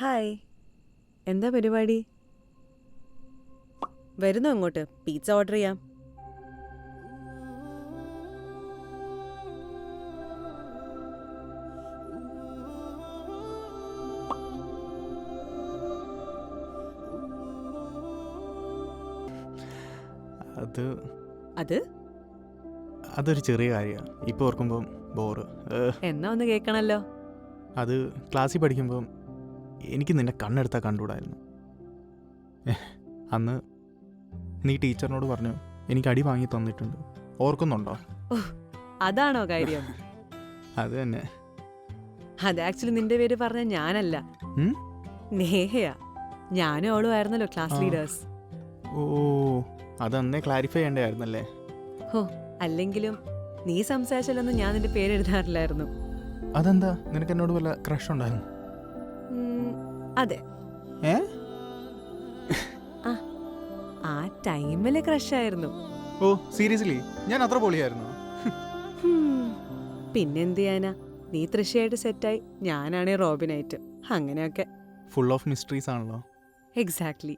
Hi, എന്താ പരിപാടി? വരുന്നോ അങ്ങോട്ട്? പിസ്സ ഓർഡർ ചെയ്യാം. അത് അത് അതൊരു ചെറിയ കാര്യമാണ്. ഇപ്പോൾ ഓർക്കുമ്പം ബോറ്. എന്നാ ഒന്ന് കേൾക്കണല്ലോ. അത് ക്ലാസ്സിൽ പഠിക്കുമ്പം എനിക്ക് നിന്നെ കണ്ണെടുത്താൽ കണ്ടുകൂടായിരുന്നു. അന്ന് നീ ടീച്ചറിനോട് പറഞ്ഞു എനിക്ക് അടി വാങ്ങി തന്നിട്ടുണ്ട്. ഓർക്കുന്നുണ്ടോ? അതാണോ കാര്യം? അത് തന്നെ. അത് ആക്ച്വലി നിന്റെ പേര് പറഞ്ഞ ഞാനല്ല, ഉം? നേഹയാ. ഞാനും അവളും ആയിരുന്നല്ലോ ക്ലാസ് ആ. ലീഡേഴ്സ്. ഓ, അതന്നേ ക്ലാരിഫൈ ചെയ്യേണ്ടതായിരുന്നല്ലേ? ഹോ, അല്ലെങ്കിലും നീ സംസാരിച്ചാലൊന്നും ഞാൻ നിന്റെ പേര് എഴുതാറില്ലായിരുന്നു. അതെന്താ, നിനക്ക് എന്നോട് വല്ല ക്രഷ് ഉണ്ടായിരുന്നു? അതെ, ഏ ആ ടൈമില് ക്രഷായിരുന്നു. ഓ സീരിയസ്ലി? ഞാൻ അത്ര പൊളിയായിരുന്നു? പിന്നെന്ത് ചെയ്യാനാ, നീ തൃശ്ശയായിട്ട് സെറ്റായി, ഞാനാണേ റോബിനായിട്ട്. അങ്ങനെയൊക്കെ. ഫുൾ ഓഫ് മിസ്റ്ററീസ് ആണല്ലോ. എക്സാക്ട്ലി.